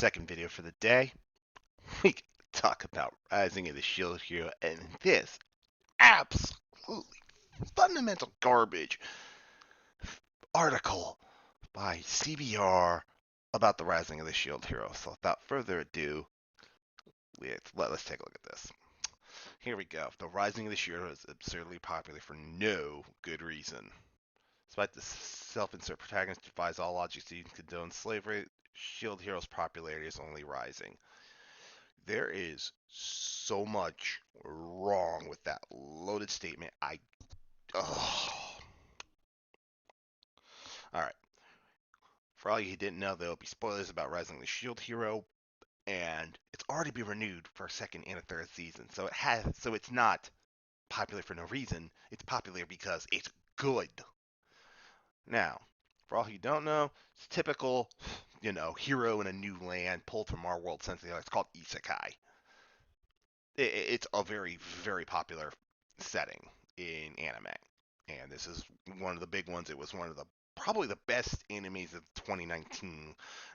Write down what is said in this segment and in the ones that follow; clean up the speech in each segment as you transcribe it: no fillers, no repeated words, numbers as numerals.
second video for the day. We talk about Rising of the Shield Hero and this absolutely fundamental garbage article by CBR about the Rising of the Shield Hero. So without further ado, let's take a look at this. Here we go. The Rising of the Shield Hero is absurdly popular for no good reason. Despite the self-insert protagonist defies all logic to condone slavery, Shield Hero's popularity is only rising. There is so much wrong with that loaded statement. Alright. For all you who didn't know, there will be spoilers about Rising the Shield Hero, and it's already been renewed for a second and a third season. So it's not popular for no reason. It's popular because it's good. Now, for all you don't know, it's typical, hero in a new land pulled from our world sense. It's called isekai. It's a very, very popular setting in anime. And this is one of the big ones. It was one of the probably the best animes of 2019,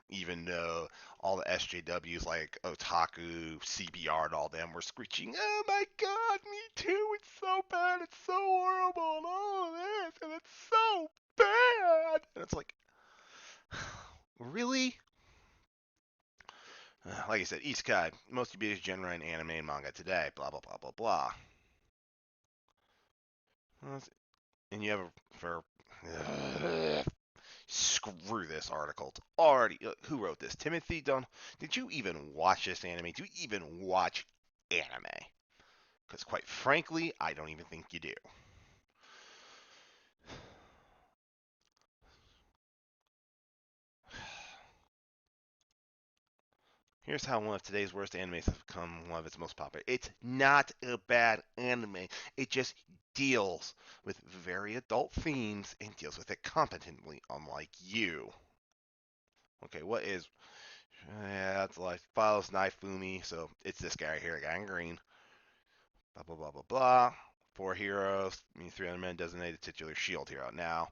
even though all the SJWs like Otaku, CBR, and all them were screeching, "Oh my God, me too! It's so bad! It's so horrible! And all of this, and it's so bad!" And it's like, really? Like I said, isekai, most ubiquitous genre in anime and manga today. Blah blah blah blah blah. And you have for screw this article. It's already who wrote this? Timothy Don. Did you even watch this anime? Do you even watch anime? Because quite frankly, I don't even think you do. Here's how one of today's worst animes has become one of its most popular. It's not a bad anime. It just deals with very adult themes and deals with it competently, unlike you. Okay, what is... Yeah, that's like follows Naifumi, so it's this guy here, guy in green. Blah, blah, blah, blah, blah. 4 heroes, means 300 men designated titular shield hero. Now,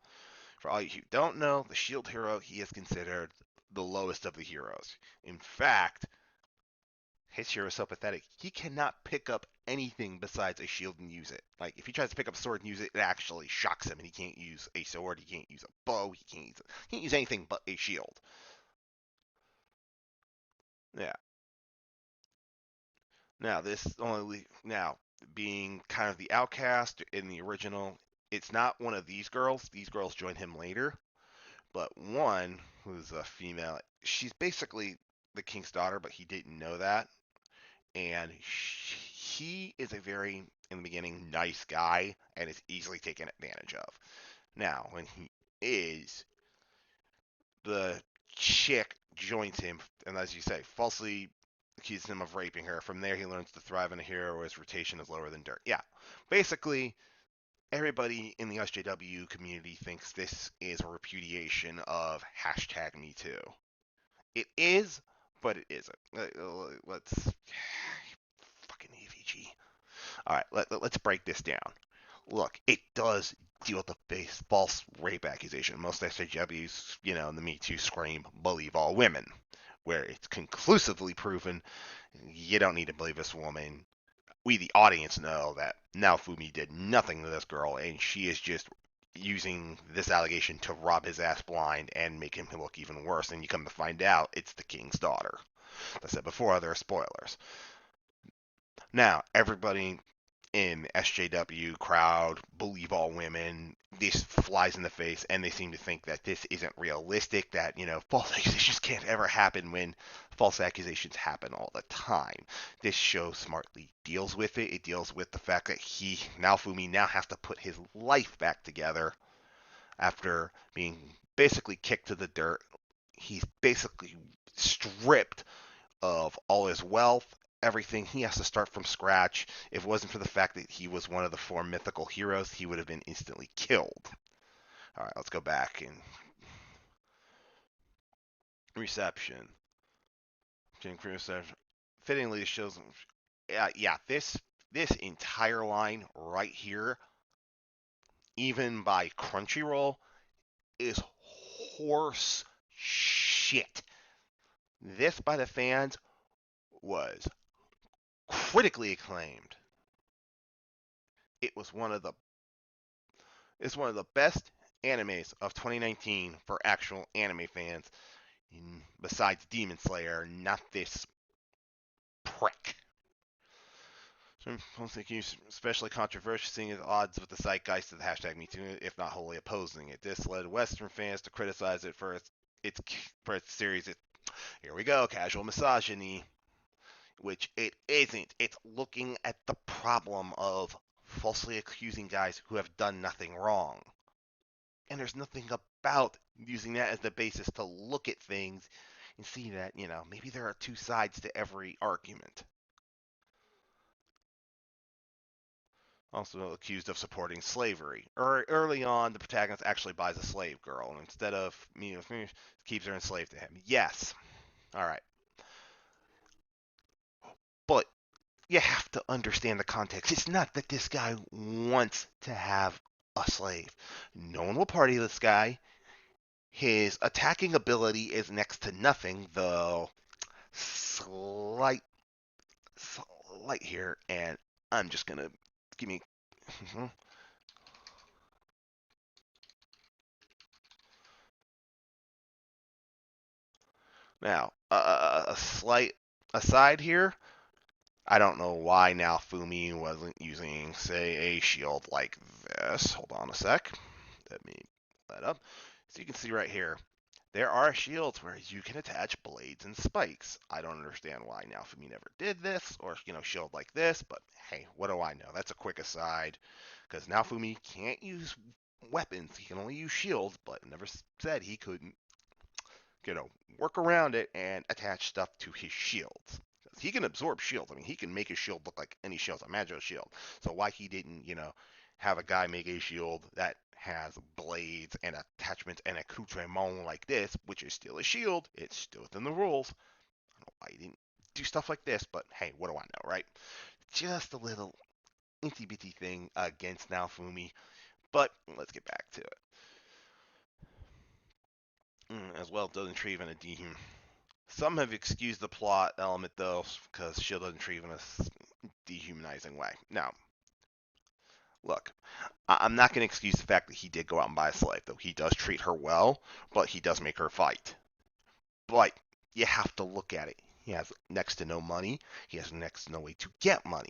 for all you who don't know, the shield hero, he is considered the lowest of the heroes. In fact, his hero is so pathetic, he cannot pick up anything besides a shield and use it. Like, if he tries to pick up a sword and use it, it actually shocks him, and he can't use a sword, he can't use a bow, he can't use anything but a shield. Yeah. Now being kind of the outcast in the original, it's not one of these girls. These girls join him later, but one who's a female, she's basically the king's daughter, but he didn't know that, and he is a very in the beginning nice guy and is easily taken advantage of. Now, when he is the chick joins him, and as you say, falsely accuses him of raping her. From there, he learns to thrive in a hero where his rotation is lower than dirt. Yeah, basically, everybody in the SJW community thinks this is a repudiation of hashtag Me Too. It is, but it isn't. Let's fucking AVG. All right, let's break this down. Look, it does deal with the false rape accusation. Most SJWs, in the Me Too scream, believe all women. Where it's conclusively proven, you don't need to believe this woman. We, the audience, know that Naofumi did nothing to this girl, and she is just using this allegation to rob his ass blind and make him look even worse. And you come to find out it's the king's daughter. As I said before, there are spoilers. Now, everybody in SJW crowd believe all women. This flies in the face, and they seem to think that this isn't realistic, that, false accusations can't ever happen when false accusations happen all the time. This show smartly deals with it. It deals with the fact that Naofumi, now has to put his life back together after being basically kicked to the dirt. He's basically stripped of all his wealth, everything. He has to start from scratch. If it wasn't for the fact that he was one of the 4 mythical heroes, he would have been instantly killed. All right, let's go back and reception. Jim Cruz said, fittingly shows. Yeah, this entire line right here, even by Crunchyroll, is horse shit. This by the fans was critically acclaimed. It was one of the it's one of the best animes of 2019 for actual anime fans, besides Demon Slayer, not this prick. So I don't think he's especially controversial, seeing at odds with the zeitgeist of the hashtag MeToo, if not wholly opposing it. This led Western fans to criticize it for its for its series. Here we go, casual misogyny, which it isn't. It's looking at the problem of falsely accusing guys who have done nothing wrong. And there's nothing about using that as the basis to look at things and see that, maybe there are two sides to every argument. Also accused of supporting slavery. Early on, the protagonist actually buys a slave girl, and instead of keeps her enslaved to him. Yes. All right. But you have to understand the context. It's not that this guy wants to have a slave. No one will party this guy. His attacking ability is next to nothing, though slight here, and I'm just gonna give me. Now, a slight aside here. I don't know why now Fumi wasn't using, say, a shield like this. Hold on a sec. Let me pull that up. So you can see right here, there are shields where you can attach blades and spikes. I don't understand why now Fumi never did this, or, shield like this, but hey, what do I know? That's a quick aside, because now Fumi can't use weapons. He can only use shields, but never said he couldn't, work around it and attach stuff to his shields. He can absorb shields. I mean, he can make his shield look like any shield, a magic shield. So why he didn't, have a guy make a shield that has blades and attachments and accoutrement like this, which is still a shield, it's still within the rules. I don't know why he didn't do stuff like this, but hey, what do I know, right? Just a little inty bitty thing against Naofumi, but let's get back to it. As well, doesn't treat even a demon. Some have excused the plot element though, because Shield doesn't treat in a dehumanizing way. Now, look, I'm not going to excuse the fact that he did go out and buy a slave, though he does treat her well, but he does make her fight. But you have to look at it. He has next to no money. He has next to no way to get money.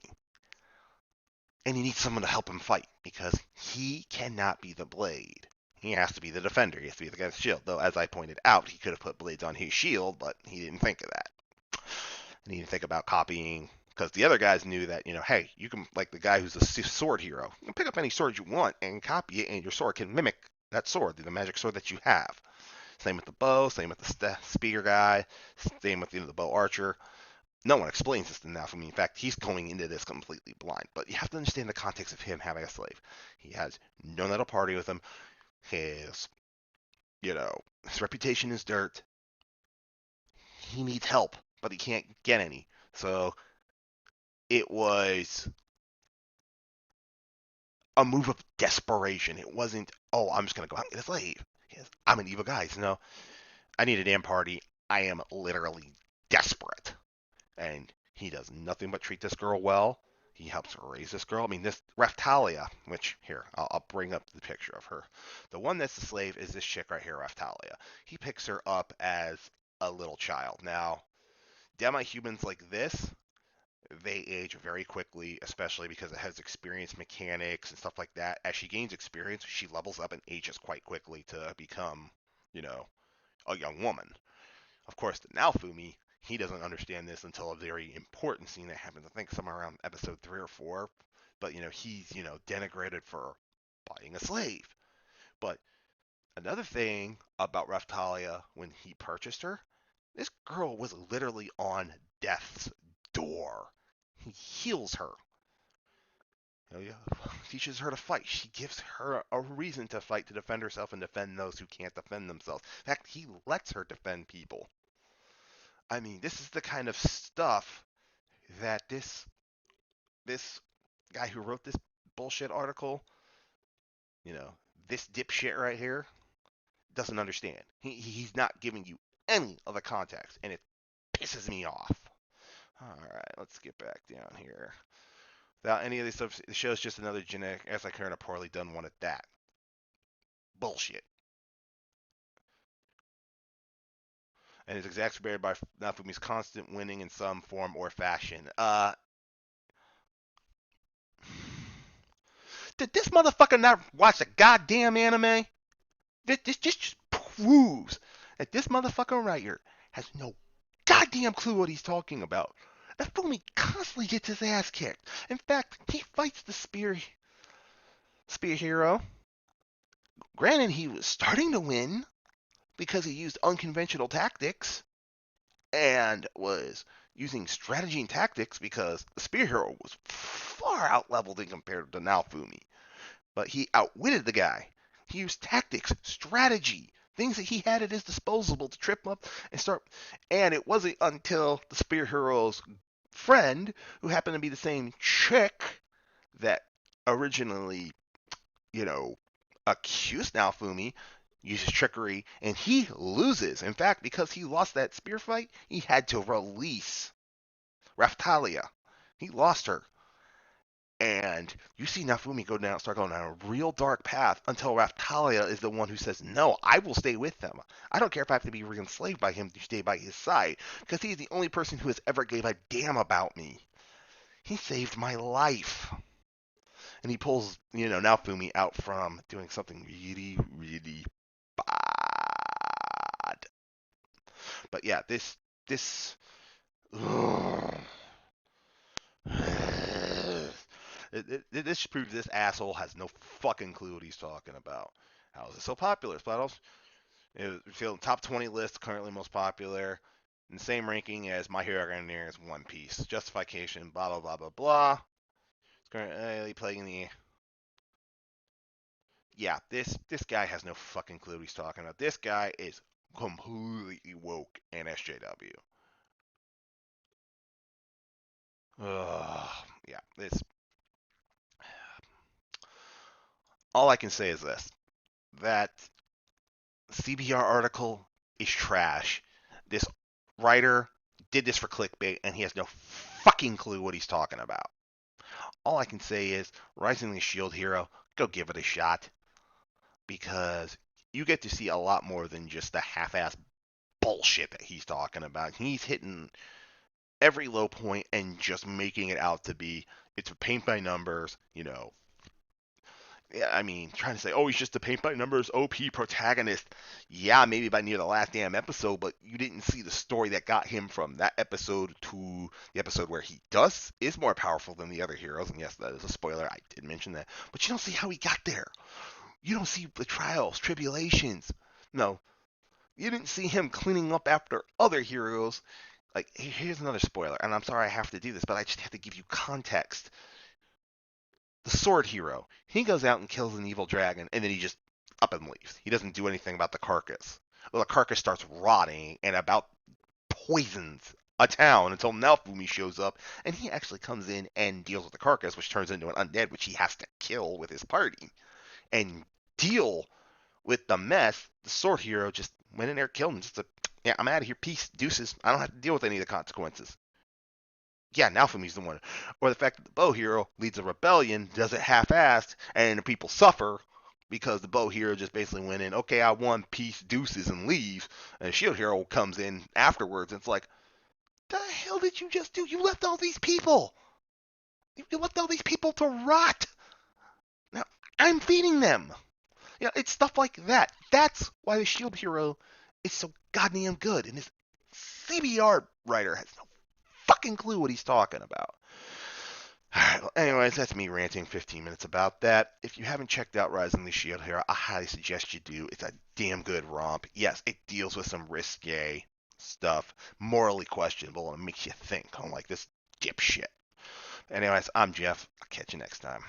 And he needs someone to help him fight because he cannot be the blade. He has to be the defender. He has to be the guy with the shield. Though, as I pointed out, he could have put blades on his shield, but he didn't think of that. And he didn't think about copying because the other guys knew that, hey, you can, like the guy who's a sword hero, you can pick up any sword you want and copy it, and your sword can mimic that sword, the magic sword that you have. Same with the bow, same with the spear guy, same with the bow archer. No one explains this to now for me. In fact, he's going into this completely blind. But you have to understand the context of him having a slave. He has no one that'll party with him. His, his reputation is dirt. He needs help, but he can't get any. So it was a move of desperation. It wasn't, oh, I'm just gonna go out and get a slave. I'm an evil guy. So no, I need a damn party. I am literally desperate. And he does nothing but treat this girl well. He helps raise this girl. I mean, this Raftalia, which here, I'll bring up the picture of her. The one that's the slave is this chick right here, Raftalia. He picks her up as a little child. Now, demi-humans like this, they age very quickly, especially because it has experience mechanics and stuff like that. As she gains experience, she levels up and ages quite quickly to become, a young woman. Of course, the Naofumi, he doesn't understand this until a very important scene that happens, I think, somewhere around episode 3 or 4. But, he's, denigrated for buying a slave. But another thing about Raftalia, when he purchased her, this girl was literally on death's door. He heals her. Teaches her to fight. She gives her a reason to fight, to defend herself and defend those who can't defend themselves. In fact, he lets her defend people. I mean, this is the kind of stuff that this guy who wrote this bullshit article, you know, this dipshit right here, doesn't understand. He's not giving you any of the context, and it's pisses me off. All right, let's get back down here. Without any of this stuff, the show's just another generic anti-hero and a poorly done one at that. Bullshit. And is exacerbated by Nafumi's constant winning in some form or fashion. Did this motherfucker not watch the goddamn anime? This just proves that this motherfucker writer has no goddamn clue what he's talking about. Nafumi constantly gets his ass kicked. In fact, he fights the spear hero. Granted, he was starting to win because he used unconventional tactics and was using strategy and tactics because the spear hero was far out leveled in compared to Naofumi. But he outwitted the guy. He used tactics, strategy, things that he had at his disposal to trip him up and start. And it wasn't until the spear hero's friend, who happened to be the same chick that originally, accused Naofumi, uses trickery, and he loses. In fact, because he lost that spear fight, he had to release Raphtalia. He lost her. And you see Naofumi start going down a real dark path until Raphtalia is the one who says, no, I will stay with them. I don't care if I have to be re-enslaved by him to stay by his side, because he's the only person who has ever gave a damn about me. He saved my life. And he pulls, Naofumi out from doing something really, really bad. But yeah, this this proves this asshole has no fucking clue what he's talking about. How is it so popular? It was top 20 list, currently most popular, in the same ranking as My Hero Academia is One Piece. Justification, blah blah blah blah blah. It's currently playing the. Yeah, this guy has no fucking clue what he's talking about. This guy is completely woke in SJW. Yeah, this. All I can say is this: that CBR article is trash. This writer did this for clickbait, and he has no fucking clue what he's talking about. All I can say is, Rising the Shield Hero, go give it a shot, because you get to see a lot more than just the half-ass bullshit that he's talking about. He's hitting every low point and just making it out to be, it's a paint by numbers, Yeah, I mean, trying to say, oh, he's just a paint by numbers OP protagonist. Yeah, maybe by near the last damn episode, but you didn't see the story that got him from that episode to the episode where he is more powerful than the other heroes. And yes, that is a spoiler. I did mention that. But you don't see how he got there. You don't see the trials, tribulations. No, you didn't see him cleaning up after other heroes. Like, here's another spoiler, and I'm sorry I have to do this, but I just have to give you context. The sword hero, he goes out and kills an evil dragon, and then he just up and leaves. He doesn't do anything about the carcass. Well, the carcass starts rotting and about poisons a town until Naofumi shows up, and he actually comes in and deals with the carcass, which turns into an undead, which he has to kill with his party. And deal with the mess. The sword hero just went in there, killed him. Yeah, I'm out of here. Peace, deuces. I don't have to deal with any of the consequences. Yeah, Naofumi's the one. Or the fact that the bow hero leads a rebellion, does it half-assed, and the people suffer because the bow hero just basically went in, okay, I won, peace, deuces, and leave. And the shield hero comes in afterwards, and it's like, the hell did you just do? You left all these people. You left all these people to rot. Now, I'm feeding them. It's stuff like that. That's why the shield hero is so goddamn good. And this CBR writer has no fucking clue what he's talking about. Alright, well, anyways, that's me ranting 15 minutes about that. If you haven't checked out Rising the Shield Hero, I highly suggest you do. It's a damn good romp. Yes, it deals with some risque stuff, morally questionable, and makes you think, unlike this dipshit. Anyways, I'm Jeff. I'll catch you next time.